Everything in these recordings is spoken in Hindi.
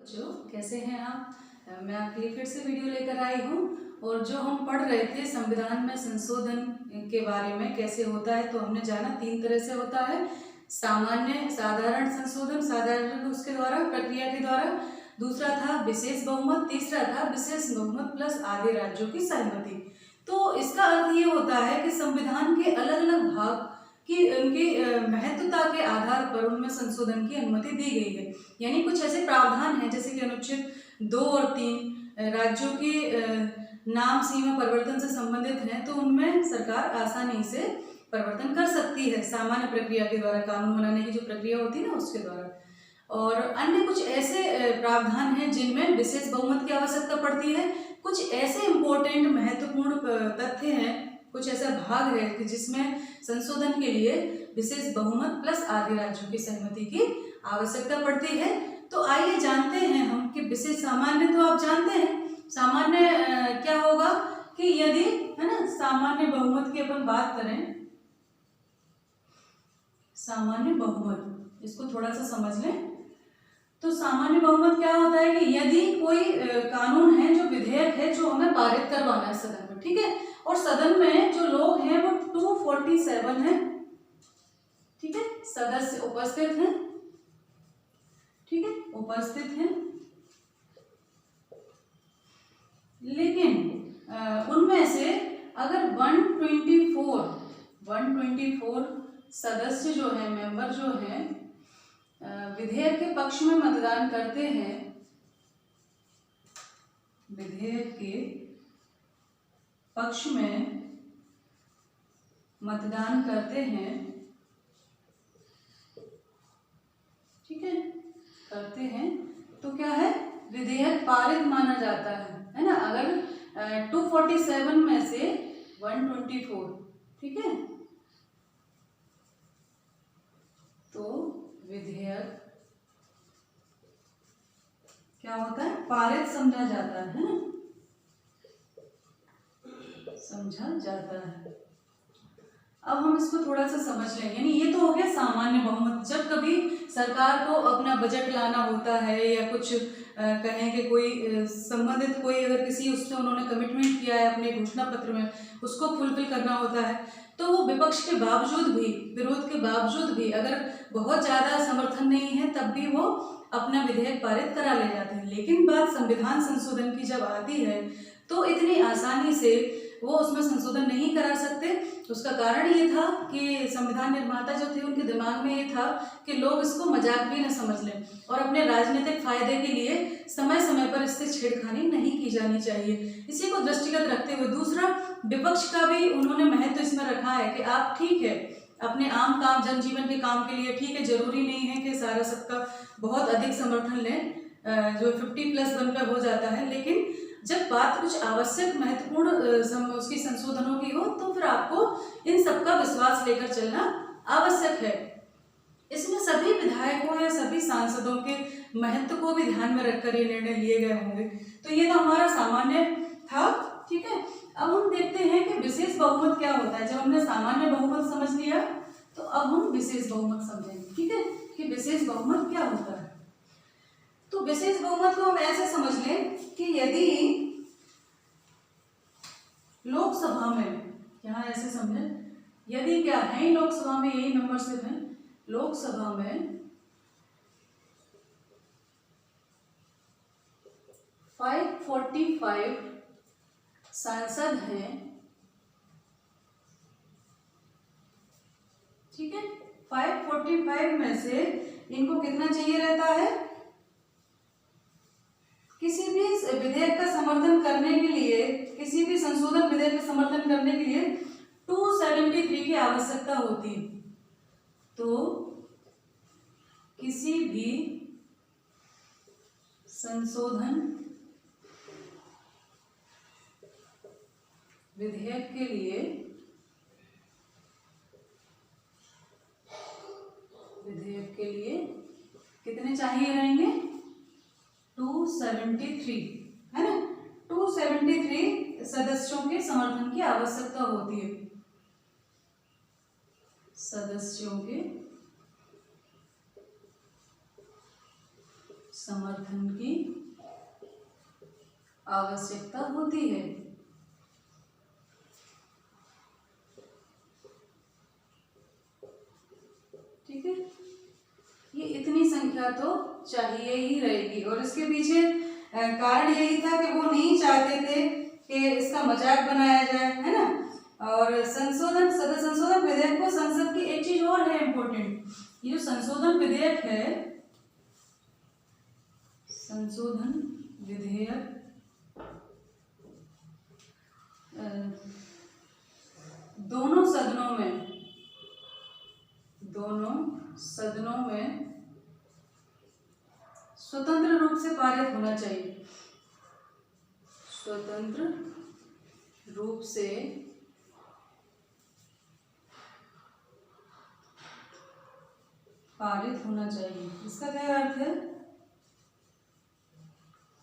बच्चों कैसे हैं आप। मैं आपके लिए फिर से वीडियो लेकर आई हूँ। और जो हम पढ़ रहे थे संविधान में संशोधन के बारे में कैसे होता है, तो हमने जाना 3 तरह से होता है। सामान्य साधारण संशोधन, साधारण उसके द्वारा प्रक्रिया के द्वारा, दूसरा था विशेष बहुमत, तीसरा था विशेष बहुमत प्लस आधे राज्यों की सहमति। तो इसका अर्थ ये होता है कि संविधान के अलग अलग भाग कि उनकी महत्वता के आधार पर उनमें संशोधन की अनुमति दी गई है। यानी कुछ ऐसे प्रावधान हैं जैसे कि अनुच्छेद 2 और 3 राज्यों की नाम सीमा परिवर्तन से संबंधित हैं, तो उनमें सरकार आसानी से परिवर्तन कर सकती है सामान्य प्रक्रिया के द्वारा, कानून बनाने की जो प्रक्रिया होती है ना उसके द्वारा। और अन्य कुछ ऐसे प्रावधान हैं जिनमें विशेष बहुमत की आवश्यकता पड़ती है। कुछ ऐसे इम्पोर्टेंट महत्वपूर्ण तथ्य हैं, कुछ ऐसा भाग है कि जिसमें संशोधन के लिए विशेष बहुमत प्लस आधे राज्यों की सहमति की आवश्यकता पड़ती है। तो आइए जानते हैं हम कि विशेष सामान्य तो आप जानते हैं सामान्य क्या होगा कि यदि है ना सामान्य बहुमत की अपन बात करें, सामान्य बहुमत इसको थोड़ा सा समझ लें। तो सामान्य बहुमत क्या होता है कि यदि कोई कानून है, जो विधेयक है, जो हमें पारित करवाना है सदन में, ठीक है, और सदन में जो लोग हैं वो 247 हैं, ठीक है, सदस्य उपस्थित हैं, ठीक है, उपस्थित हैं, लेकिन उनमें से अगर 124 सदस्य जो है, मेंबर जो हैं, विधेयक के पक्ष में मतदान करते हैं, विधेयक के पक्ष में मतदान करते हैं, ठीक है, करते हैं, तो क्या है, विधेयक पारित माना जाता है ना। अगर 247 में से 124, ठीक है, तो विधेयक क्या होता है, पारित समझा जाता है ना, समझा जाता है। अब हम इसको थोड़ा सा समझ लें। यानी ये तो हो गया सामान्य बहुमत। जब कभी सरकार को अपना बजट लाना होता है या कुछ कहें कि कोई संबंधित कोई अगर किसी उससे उन्होंने कमिटमेंट किया है अपने घोषणा पत्र में, उसको फुलफिल करना होता है, तो वो विपक्ष के बावजूद भी, विरोध के बावजूद भी, अगर बहुत ज़्यादा समर्थन नहीं है तब भी वो अपना विधेयक पारित करा ले जाते हैं। लेकिन बात संविधान संशोधन की जब आती है तो इतनी आसानी से वो उसमें संशोधन नहीं करा सकते। उसका कारण ये था कि संविधान निर्माता जो थे उनके दिमाग में ये था कि लोग इसको मजाक भी न समझ लें और अपने राजनीतिक फायदे के लिए समय समय पर इससे छेड़खानी नहीं की जानी चाहिए। इसी को दृष्टिगत रखते हुए दूसरा, विपक्ष का भी उन्होंने महत्व इसमें रखा है कि आप ठीक है अपने आम काम, जनजीवन के काम के लिए, ठीक है, जरूरी नहीं है कि सारा सबका बहुत अधिक समर्थन लें, जो 50+1 पे हो जाता है, लेकिन जब बात कुछ आवश्यक महत्वपूर्ण उसकी संशोधनों की हो तो फिर आपको इन सबका विश्वास लेकर चलना आवश्यक है। इसमें सभी विधायकों या सभी सांसदों के महत्व को भी ध्यान में रखकर ये निर्णय लिए गए होंगे। तो ये तो हमारा सामान्य था, ठीक है। अब हम देखते हैं कि विशेष बहुमत क्या होता है। जब हमने सामान्य बहुमत समझ लिया तो अब हम विशेष बहुमत समझेंगे, ठीक है, कि विशेष बहुमत क्या होता है। तो विशेष बहुमत को हम ऐसे समझ लें कि यदि लोकसभा में, यहाँ ऐसे समझें, यदि क्या है लोकसभा में, यही मेंबरशिप है, लोकसभा में 545 सांसद हैं, ठीक है, 545 में से इनको कितना चाहिए रहता है, किसी भी विधेयक का समर्थन करने के लिए, किसी भी संशोधन विधेयक का समर्थन करने के लिए 273 की आवश्यकता होती है। तो किसी भी संशोधन विधेयक के लिए, विधेयक के लिए कितने चाहिए रहेंगे, 273, है ना, 273 सदस्यों के समर्थन की आवश्यकता होती है, सदस्यों के समर्थन की आवश्यकता होती है। ठीक है, ये इतनी संख्या तो चाहिए ही रहेगी। और इसके पीछे कारण यही था कि वो नहीं चाहते थे कि इसका मजाक बनाया जाए, है ना। और सदस्य संशोधन विधेयक को संसद की एक चीज और है इम्पोर्टेंट, ये जो संशोधन विधेयक है, संशोधन विधेयक दोनों सदनों में स्वतंत्र रूप से पारित होना चाहिए, स्वतंत्र रूप से पारित होना चाहिए। इसका क्या अर्थ है?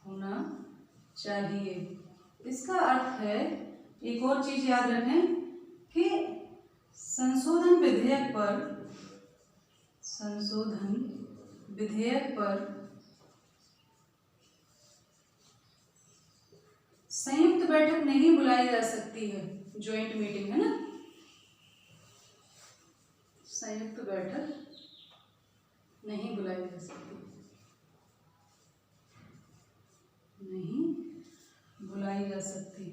होना चाहिए। इसका अर्थ है, एक और चीज याद रखें कि संशोधन विधेयक पर संयुक्त बैठक नहीं बुलाई जा सकती है, ज्वाइंट मीटिंग, है ना। संयुक्त बैठक नहीं बुलाई जा सकती, नहीं बुलाई जा सकती,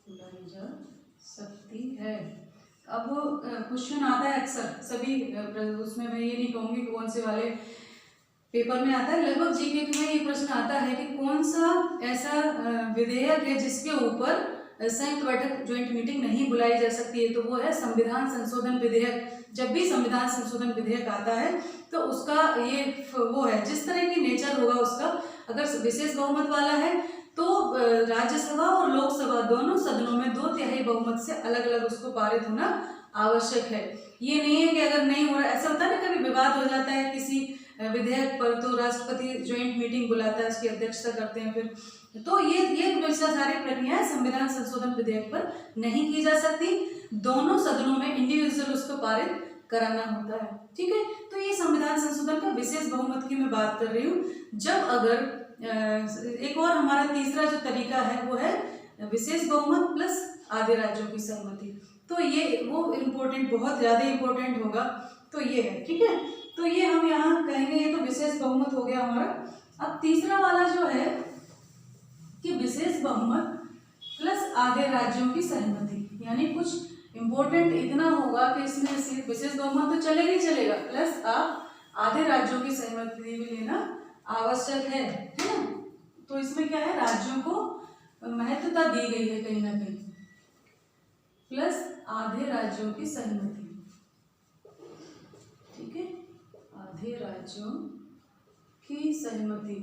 बुलाई जा सकती है। अब क्वेश्चन आता है अक्सर सभी उसमें, मैं ये नहीं कहूँगी कौन से वाले पेपर में आता है, लगभग जीके में ये प्रश्न आता है कि कौन सा ऐसा विधेयक है जिसके ऊपर संयुक्त बैठक ज्वाइंट मीटिंग नहीं बुलाई जा सकती है। तो वो है संविधान संशोधन विधेयक। जब भी संविधान संशोधन विधेयक आता है तो उसका ये वो है, जिस तरह की नेचर होगा उसका, अगर विशेष बहुमत वाला है तो राज्यसभा और लोकसभा दोनों सदनों में 2/3 बहुमत से अलग अलग उसको पारित होना आवश्यक है। ये नहीं है कि अगर नहीं हो रहा, ऐसा होता है ना कभी विवाद हो जाता है किसी विधेयक पर तो राष्ट्रपति ज्वाइंट मीटिंग बुलाता है, उसकी अध्यक्षता करते हैं फिर, तो ये सारी प्रक्रियाएं संविधान संशोधन विधेयक पर नहीं की जा सकती। दोनों सदनों में इंडिविजुअल उसको पारित कराना होता है। ठीक है, तो ये संविधान संशोधन का विशेष बहुमत की मैं बात कर रही हूँ। जब अगर एक और हमारा तीसरा जो तरीका है वो है विशेष बहुमत प्लस आधे राज्यों की सहमति। तो ये वो इम्पोर्टेंट, बहुत ज्यादा इम्पोर्टेंट होगा। तो ये है, ठीक है, तो ये हम यहाँ कहेंगे, ये तो विशेष बहुमत हो गया हमारा। अब तीसरा वाला जो है कि विशेष बहुमत प्लस आधे राज्यों की सहमति, यानी कुछ इम्पोर्टेंट इतना होगा कि इसमें सिर्फ विशेष बहुमत तो चलेगा ही चलेगा, प्लस आप आधे राज्यों की सहमति भी लेना आवश्यक है ना। तो इसमें क्या है, राज्यों को महत्वता दी गई है कहीं ना कहीं, प्लस आधे राज्यों की सहमति। ठीक है, आधे राज्यों की सहमति।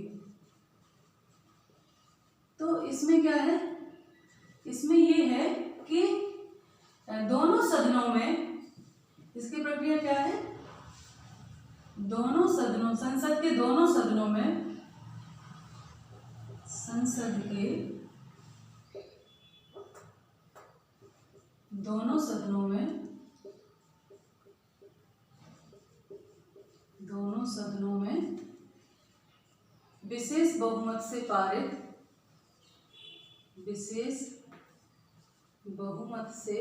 तो इसमें क्या है, इसमें ये है कि दोनों सदनों में, इसकी प्रक्रिया क्या है, दोनों सदनों, संसद के दोनों सदनों में, संसद के दोनों सदनों में, दोनों सदनों में विशेष बहुमत से पारित, विशेष बहुमत से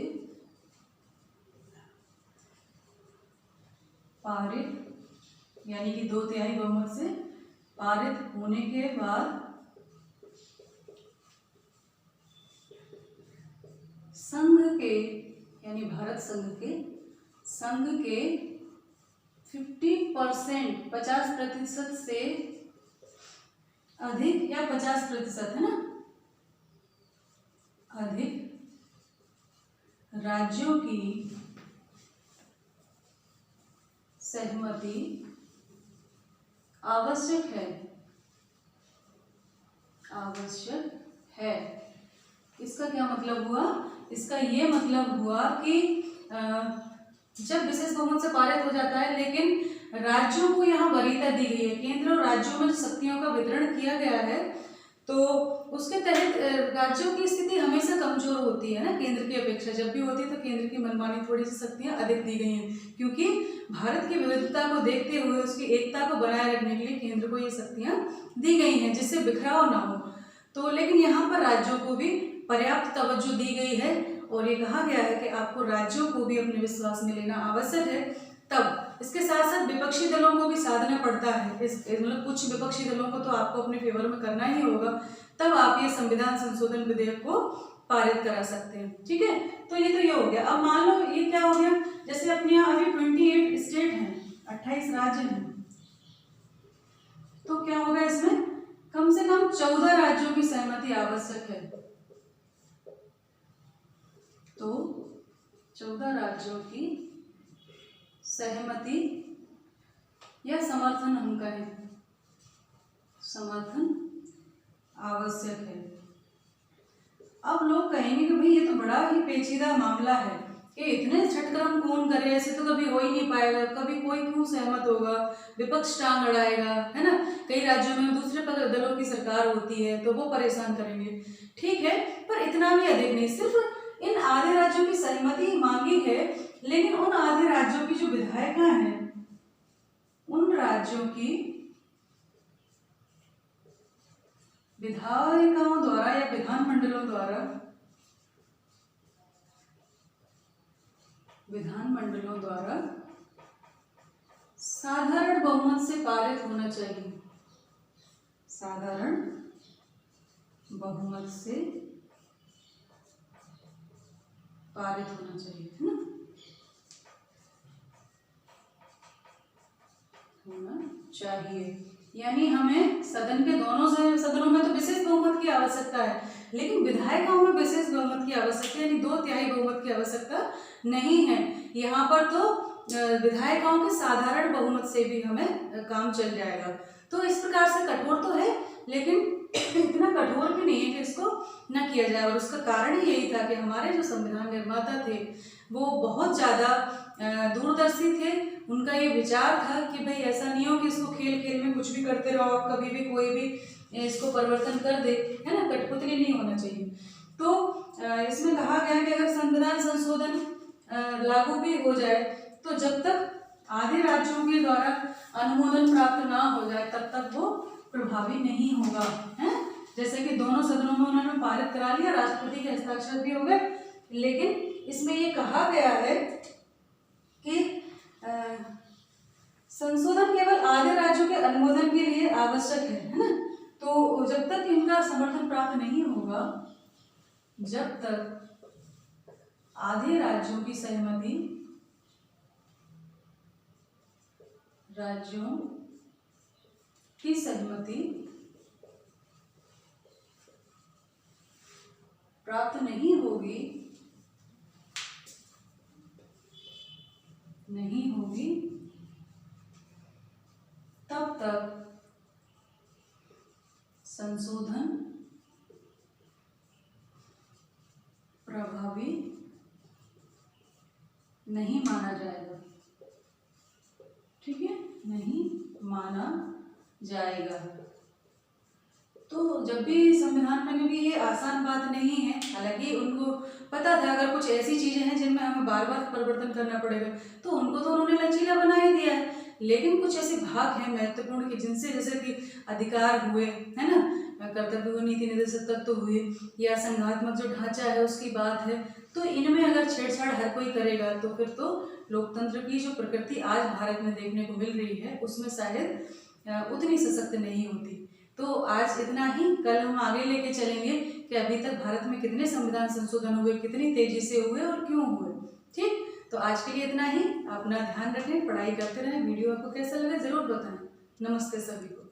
पारित, यानी कि 2/3 बहुमत से पारित होने के बाद संघ के, यानी भारत संघ के 50%, 50% से अधिक, या 50% है ना, अधिक राज्यों की सहमति आवश्यक है, आवश्यक है। इसका क्या मतलब हुआ, इसका ये मतलब हुआ कि जब विशेष बहुमत से पारित हो जाता है लेकिन राज्यों को यहाँ वरीयता दी गई है, केंद्र और राज्यों में शक्तियों का वितरण किया गया है, तो उसके तहत राज्यों की स्थिति हमेशा कमजोर होती है ना केंद्र की अपेक्षा। जब भी होती है तो केंद्र की मनमानी थोड़ी सी शक्तियां अधिक दी गई हैं, क्योंकि भारत की विविधता को देखते हुए उसकी एकता को बनाए रखने के लिए केंद्र को ये शक्तियां दी गई हैं, जिससे बिखराव ना हो। तो लेकिन यहाँ पर राज्यों को भी पर्याप्त तवज्जो दी गई है और ये कहा गया है कि आपको राज्यों को भी अपने विश्वास में लेना आवश्यक है। तब इसके साथ साथ विपक्षी दलों को भी साधना पड़ता है, मतलब कुछ विपक्षी दलों को तो आपको अपने फेवर में करना ही होगा, तब आप ये संविधान संशोधन विधेयक को पारित करा सकते हैं। ठीक है, तो ये हो गया। अब मान लो ये क्या हो गया, जैसे अपने यहाँ अभी 28 स्टेट हैं, 28 राज्य हैं, तो क्या होगा इसमें कम से कम 14 राज्यों की सहमति आवश्यक है। तो 14 राज्यों की सहमति या समर्थन, हम कहें समर्थन आवश्यक है। अब लोग कहेंगे कि भाई ये तो बड़ा ही पेचीदा मामला है कि इतने छठक्रम कौन करे, ऐसे तो कभी हो ही नहीं पाएगा, कभी कोई क्यों सहमत होगा, विपक्ष टांग अड़ाएगा, है ना। कई राज्यों में दूसरे दलों की सरकार होती है तो वो परेशान करेंगे। ठीक है, पर इतना भी अधिक नहीं, सिर्फ इन आधे राज्यों की सहमति मांगी है, लेकिन उन आधे राज्यों की जो विधायिका हैं, उन राज्यों की विधायिकाओं द्वारा या विधानमंडलों द्वारा साधारण बहुमत से पारित होना चाहिए। साधारण बहुमत से पारित होना चाहिए, है ना, होना चाहिए। यानी हमें सदन के दोनों सदनों में तो विशेष बहुमत की आवश्यकता है, लेकिन विधायिकाओं में विशेष बहुमत की आवश्यकता यानी 2/3 बहुमत की आवश्यकता नहीं है। यहाँ पर तो विधायिकाओं के साधारण बहुमत से भी हमें काम चल जाएगा। तो इस प्रकार से कठोर तो है, लेकिन इतना कठोर भी नहीं है कि इसको न किया जाए। और उसका कारण ही यही था कि हमारे जो संविधान निर्माता थे वो बहुत ज़्यादा दूरदर्शी थे। उनका ये विचार था कि भाई ऐसा नहीं हो कि इसको खेल खेल में कुछ भी करते रहो, कभी भी कोई भी इसको परिवर्तन कर दे, है ना, कठपुतली नहीं होना चाहिए। तो इसमें कहा गया कि अगर संविधान संशोधन लागू भी हो जाए तो जब तक आधे राज्यों के द्वारा अनुमोदन प्राप्त ना हो जाए तब तक वो प्रभावी नहीं होगा, है। जैसे कि दोनों सदनों में उन्होंने पारित करा लिया, राष्ट्रपति के हस्ताक्षर भी हो गए, लेकिन इसमें ये कहा गया है कि संशोधन केवल आधे राज्यों के अनुमोदन के लिए आवश्यक है ना। तो जब तक इनका समर्थन प्राप्त नहीं होगा, जब तक आधे राज्यों की सहमति प्राप्त नहीं होगी तब तक संशोधन प्रभावी नहीं माना जाएगा। ठीक है, नहीं माना जाएगा। तो जब भी संविधान में भी ये आसान बात नहीं है, हालांकि उनको पता था अगर कुछ ऐसी चीजें हैं जिनमें हमें बार बार परिवर्तन करना पड़ेगा तो उनको तो उन्होंने लचीला बना ही दिया है, लेकिन कुछ ऐसे भाग हैं महत्वपूर्ण कि जिनसे जैसे कि अधिकार हुए, है ना, कर्तव्य नीति निर्देशक तत्व हुए या संघात्मक जो ढांचा है उसकी बात है, तो इनमें अगर छेड़छाड़ हर कोई करेगा तो फिर तो लोकतंत्र की जो प्रकृति आज भारत में देखने को मिल रही है उसमें शायद उतनी सशक्त नहीं होती। तो आज इतना ही, कल हम आगे लेके चलेंगे कि अभी तक भारत में कितने संविधान संशोधन हुए, कितनी तेजी से हुए और क्यों हुए। ठीक, तो आज के लिए इतना ही। अपना ध्यान रखें, पढ़ाई करते रहें। वीडियो आपको कैसा लगा जरूर बताएं। नमस्ते सभी को।